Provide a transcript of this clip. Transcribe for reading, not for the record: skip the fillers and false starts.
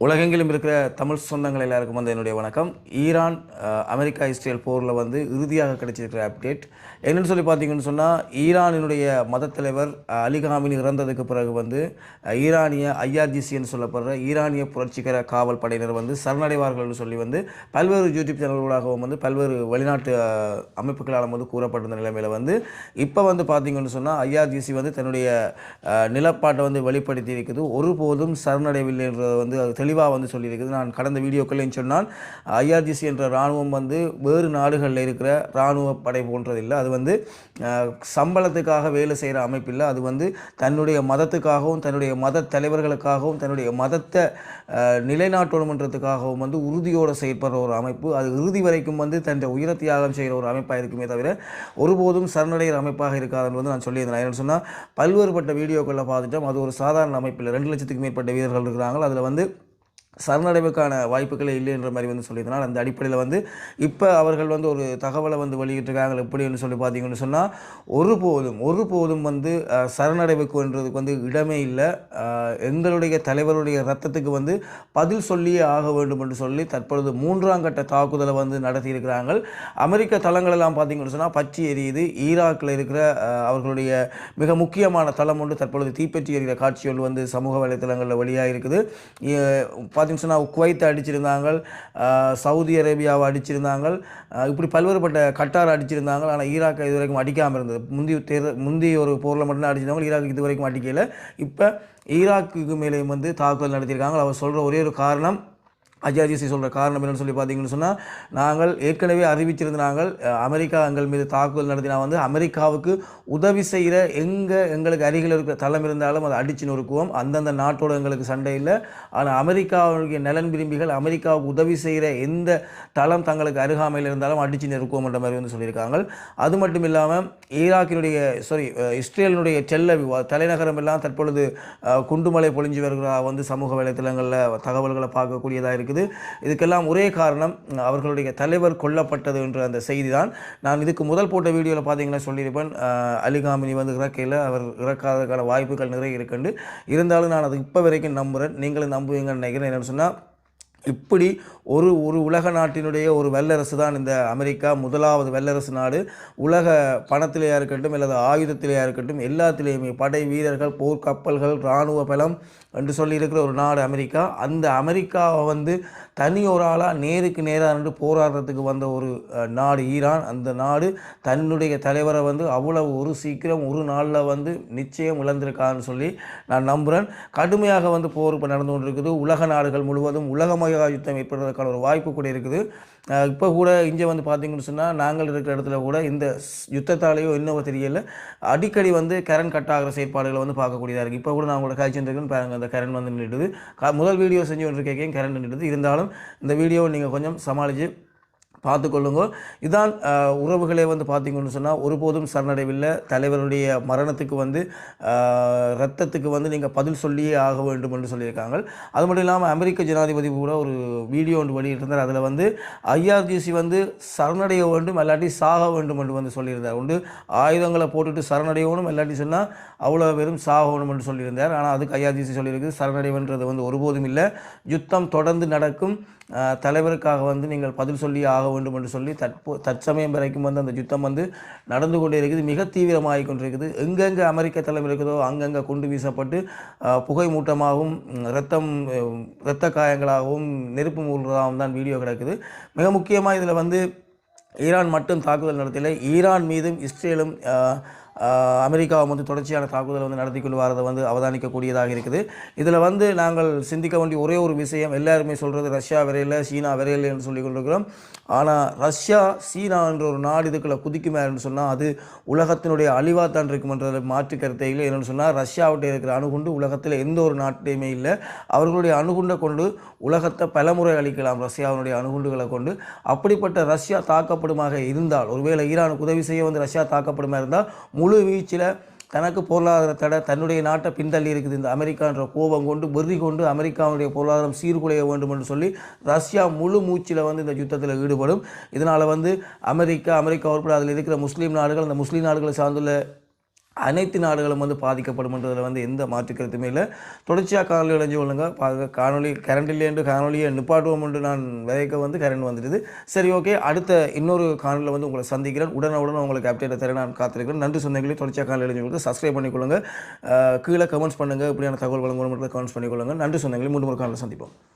உலகெங்கிலும் இருக்கிற தமிழ் சொந்தங்கள் எல்லாருக்கும் வந்து என்னுடைய வணக்கம். ஈரான் அமெரிக்கா இஸ்ரேல் போரில் வந்து இறுதியாக கிடைச்சிருக்கிற அப்டேட் என்னென்னு சொல்லி பார்த்தீங்கன்னு சொன்னால், ஈரானினுடைய மதத் தலைவர் அலி காமினி இறந்ததுக்கு பிறகு வந்து ஈரானிய ஐஆர்ஜிசின்னு சொல்லப்படுற ஈரானிய புரட்சிகர காவல் படையினர் வந்து சரணடைவார்கள்னு சொல்லி வந்து பல்வேறு யூடியூப் சேனல்களாகவும் வந்து பல்வேறு வெளிநாட்டு அமைப்புகளால் வந்து கூறப்பட்டிருந்த நிலைமையில் வந்து இப்போ வந்து பார்த்தீங்கன்னு சொன்னால் ஐஆர்ஜிசி வந்து தன்னுடைய நிலப்பாட்டை வந்து வெளிப்படுத்தி இருக்குது. ஒருபோதும் சரணடைவில்லைன்றதை வந்து அது தெளிவாக வந்து சொல்லியிருக்குது. நான் கடந்த வீடியோக்கள்லையும் சொன்னால், ஐஆர்ஜிசி என்ற இராணுவம் வந்து வேறு நாடுகளில் இருக்கிற இராணுவ படை போன்றதில்லை. அது வந்து சம்பளத்துக்காக வேலை செய்கிற அமைப்பில்லை. அது வந்து தன்னுடைய மதத்துக்காகவும் தன்னுடைய மத தலைவர்களுக்காகவும் தன்னுடைய மதத்தை நிலைநாட்டணுமன்றதுக்காகவும் வந்து உறுதியோடு செயற்படுற ஒரு அமைப்பு. அது இறுதி வரைக்கும் வந்து தன்னுடைய உயிரை தியாகம் செய்கிற ஒரு அமைப்பாக இருக்குமே தவிர ஒருபோதும் சரணடைகிற அமைப்பாக இருக்காதுன்னு வந்து நான் சொல்லியிருந்தேன். என்னென்னு சொன்னால், பல்வேறுபட்ட வீடியோக்களில் பார்த்துட்டோம். அது ஒரு சாதாரண அமைப்பில் 2 லட்சத்துக்கு மேற்பட்ட வீரர்கள் இருக்கிறாங்க. அதில் வந்து சரணடைவுக்கான வாய்ப்புகளே இல்லைன்ற மாதிரி வந்து சொல்லியிருந்தனால், அந்த அடிப்படையில் வந்து இப்போ அவர்கள் வந்து ஒரு தகவலை வந்து வெளியிட்டிருக்காங்க. எப்படின்னு சொல்லி பார்த்தீங்கன்னு சொன்னால், ஒருபோதும் வந்து சரணடைவுக்குன்றதுக்கு வந்து இடமே இல்லை. எங்களுடைய தலைவருடைய ரத்தத்துக்கு வந்து பதில் சொல்லியே ஆக வேண்டும் என்று சொல்லி தற்பொழுது 3ஆம் கட்ட தாக்குதலை வந்து நடத்தியிருக்கிறாங்க. அமெரிக்க தளங்களெல்லாம் பார்த்தீங்கன்னு சொன்னால் பற்றி எரியுது. ஈராக்கில் இருக்கிற அவர்களுடைய மிக முக்கியமான தளம் ஒன்று தற்பொழுது தீப்பற்றி எறிகிற காட்சி ஒன்று வந்து சமூக வலைத்தளங்களில் வெளியாக இருக்குது. பார்த்தீங்கன்னு சொன்னால் குவைத்தை அடிச்சிருந்தாங்க, சவுதி அரேபியாவை அடிச்சிருந்தாங்க, இப்படி பல்வேறுபட்ட கட்டாரை அடிச்சிருந்தாங்க. ஆனால் ஈராக்கை இது வரைக்கும் அடிக்காமல் இருந்தது. முந்தைய ஒரு போரில் மட்டும்தான் அடிச்சிருந்தாங்க. ஈராக்கு இது வரைக்கும் அடிக்கலை. இப்போ ஈராக்குக்கு மேலேயும் வந்து தாக்குதல் நடத்தியிருக்காங்க. அவர் சொல்கிற ஒரே ஒரு காரணம், ஐஆர்ஜிசி சொல்கிற காரணம் என்னென்னு சொல்லி பார்த்தீங்கன்னு சொன்னால், நாங்கள் ஏற்கனவே அறிவிச்சிருந்தாங்க அமெரிக்கா எங்கள் மீது தாக்குதல் நடத்தினா வந்து அமெரிக்காவுக்கு உதவி செய்கிற எங்களுக்கு அருகில் இருக்கிற தளம் இருந்தாலும் அதை அடித்து நொறுக்குவோம். அந்தந்த நாட்டோடு எங்களுக்கு சண்டை இல்லை. ஆனால் அமெரிக்காவுடைய நலன் விரும்பிகள் அமெரிக்காவுக்கு உதவி செய்கிற எந்த தளம் தங்களுக்கு அருகாமையில் இருந்தாலும் அடித்து நெருக்குவோம் என்ற மாதிரி வந்து சொல்லியிருக்காங்க. அது மட்டும் இல்லாமல் இஸ்ரேலினுடைய டெல்-அவிவ் தலைநகரம் எல்லாம் தற்பொழுது குண்டுமலை பொழிஞ்சு வருகிறா வந்து சமூக வலைத்தளங்களில் தகவல்களை பார்க்கக்கூடியதாக இருக்குது. இதுக்கெல்லாம் ஒரே காரணம், அவர்களுடைய தலைவர் கொல்லப்பட்டது என்ற அந்த செய்தி தான். நான் இதுக்கு முதல் போட்ட வீடியோவில் பார்த்தீங்கன்னா சொல்லியிருப்பேன், அலி காமினி வந்து இறக்கையில் அவர் இறக்காததுக்கான வாய்ப்புகள் நிறைய இருக்குண்டு. இருந்தாலும் நான் அது இப்போ வரைக்கும் நம்புகிறேன். நீங்களும் நம்புவீங்கன்னு நினைக்கிறேன். என்னென்னு சொன்னால், இப்படி ஒரு உலக நாட்டினுடைய ஒரு வல்லரசு தான் இந்த அமெரிக்கா. முதலாவது வல்லரசு நாடு. உலக பணத்திலேயா இருக்கட்டும் அல்லது ஆயுதத்திலேயா இருக்கட்டும் எல்லாத்திலேயுமே படை வீரர்கள், போர்க்கப்பல்கள், இராணுவ பலம் என்று சொல்லியிருக்கிற ஒரு நாடு அமெரிக்கா. அந்த அமெரிக்காவை வந்து தனி ஒரு ஆளாக நேருக்கு நேராக நின்று போராடுறதுக்கு வந்த ஒரு நாடு ஈரான். அந்த நாடு தன்னுடைய தலைவரை வந்து அவ்வளவு ஒரு சீக்கிரம் ஒரு நாளில் வந்து நிச்சயம் இழந்திருக்கான்னு சொல்லி நான் நம்புகிறேன். கடுமையாக வந்து போர் இப்போ நடந்து கொண்டு இருக்குது. உலக நாடுகள் முழுவதும் உலகமய யுத்தம் ஏற்படுவதற்கான ஒரு வாய்ப்பு கூட இருக்குது. இப்போ கூட இங்கே வந்து பார்த்தீங்கன்னு சொன்னால், நாங்கள் இருக்கிற இடத்துல கூட இந்த யுத்தத்தாலேயோ என்னவோ தெரியல, அடிக்கடி வந்து கரண்ட் கட் ஆகிற செயற்பாடுகளை வந்து பார்க்கக்கூடியதாக இருக்குது. இப்போ கூட நான் உங்களோட காய்ச்சிருக்கேன்னு பாருங்கள், அந்த கரண்ட் வந்து நின்றுடுது. முதல் வீடியோ செஞ்சு கொண்டிருக்கேன், கரண்ட் நின்றுடுது. இருந்தாலும் இந்த வீடியோவை நீங்கள் கொஞ்சம் சமாளித்து பார்த்துக்கொள்ளுங்க. இதான் உறவுகளே வந்து பார்த்தீங்கன்னு சொன்னால், ஒருபோதும் சரணடைவில்லை. தலைவருடைய மரணத்துக்கு வந்து இரத்தத்துக்கு வந்து நீங்கள் பதில் சொல்லியே ஆக வேண்டும் என்று சொல்லியிருக்காங்க. அது மட்டும் இல்லாமல் அமெரிக்க ஜனாதிபதி கூட ஒரு வீடியோ ஒன்று வெளியிட்டிருந்தார். அதில் வந்து ஐஆர்ஜிசி வந்து சரணடைய வேண்டும் இல்லாட்டி சாக வேண்டும் என்று வந்து சொல்லியிருந்தார். உண்டு ஆயுதங்களை போட்டுட்டு சரணடையணும் இல்லாட்டி சொன்னால் அவ்வளோ வெறும் சாகணும் என்று சொல்லியிருந்தார். ஆனால் அதுக்கு ஐஆர்ஜிசி சொல்லியிருக்கு, சரணடைவுன்றது வந்து ஒருபோதும் இல்லை, யுத்தம் தொடர்ந்து நடக்கும், தலைவருக்காக வந்து நீங்கள் பதில் சொல்லி ஆக வேண்டும் என்று சொல்லி தற்சமயம் வரைக்கும் வந்து அந்த யுத்தம் வந்து நடந்து கொண்டே இருக்குது. மிக தீவிரமாகி கொண்டிருக்குது. எங்கெங்கே அமெரிக்க தலைவர் இருக்குதோ அங்கங்கே குண்டு வீசப்பட்டு புகை மூட்டமாகவும் இரத்த காயங்களாகவும் நெருப்பு மூழ்கிறதாகவும் தான் வீடியோ கிடக்குது. மிக முக்கியமாக இதில் வந்து ஈரான் மட்டும் தாக்குதல் நடத்தலை, ஈரான் மீதும் இஸ்ரேலும் அமெரிக்காவை வந்து தொடர்ச்சியான தாக்குதலை வந்து நடத்தி கொண்டு வரதை வந்து அவதானிக்கக்கூடியதாக இருக்குது. இதில் வந்து நாங்கள் சிந்திக்க வேண்டிய ஒரே ஒரு விஷயம், எல்லாருமே சொல்கிறது ரஷ்யா விரையில் சீனா விரையில் என்று சொல்லி கொண்டிருக்கிறோம். ஆனால் ரஷ்யா சீனா என்ற ஒரு நாடு இதுக்குள்ளே குதிக்குமே என்று சொன்னால் அது உலகத்தினுடைய அழிவாத்தான் இருக்குமென்ற மாற்று கருத்தை இல்லை. என்னென்னு சொன்னால், ரஷ்யாவிட்ட இருக்கிற அணுகுண்டு உலகத்தில் எந்த ஒரு நாட்டையுமே இல்லை. அவர்களுடைய அணுகுண்டை கொண்டு உலகத்தை பலமுறை அளிக்கலாம், ரஷ்யாவினுடைய அணுகுண்டுகளை கொண்டு. அப்படிப்பட்ட ரஷ்யா தாக்கப்படுமாக இருந்தால், ஒருவேளை ஈரானுக்கு உதவி செய்ய வந்து ரஷ்யா தாக்கப்படுமா இருந்தால், முழு வீச்சில் தனக்கு பொருளாதார தடை, தன்னுடைய நாட்டை பின்தள்ளி இருக்குது இந்த அமெரிக்கான்ற கோபம் கொண்டு வெறி கொண்டு அமெரிக்காவுடைய பொருளாதாரம் சீர்குலைய வேண்டும் என்று சொல்லி ரஷ்யா முழு மூச்சில் வந்து இந்த யுத்தத்தில் ஈடுபடும். இதனால் வந்து அமெரிக்கா உட்பட அதில் இருக்கிற முஸ்லீம் நாடுகள், அந்த முஸ்லீம் நாடுகளை சார்ந்துள்ள அனைத்து நாடுகளும் வந்து பாதிக்கப்படும்ன்றதில் வந்து எந்த மாற்று கருத்துமே இல்லை. தொடர்ச்சியாக காணொலி இணைஞ்சு கொள்ளுங்க. காணொலி கரண்ட் இல்லையென்று காணொலியை நிப்பாட்டுவோம் என்று நான் விதைக்க வந்து கரண்ட் வந்துடுது. சரி, ஓகே. அடுத்த இன்னொரு காணொலியில் வந்து உங்களை சந்திக்கிறேன். உடனுடன் உங்களுக்கு அப்டேட்டை தர நான் காத்திருக்கிறேன். நன்றி சொந்தங்களே. தொடர்ச்சியாக காணொலி இணைஞ்சு கொடுத்து சப்ஸ்கிரைப் பண்ணிக்கொள்ளுங்க. கீழே கமெண்ட்ஸ் பண்ணுங்கள். இப்படியான தகவல் வழங்குவோம் கமெண்ட்ஸ் பண்ணிக்கொள்ளுங்க. நன்றி சொந்தங்களே. மீண்டும் ஒரு காணொலியில் சந்திப்போம்.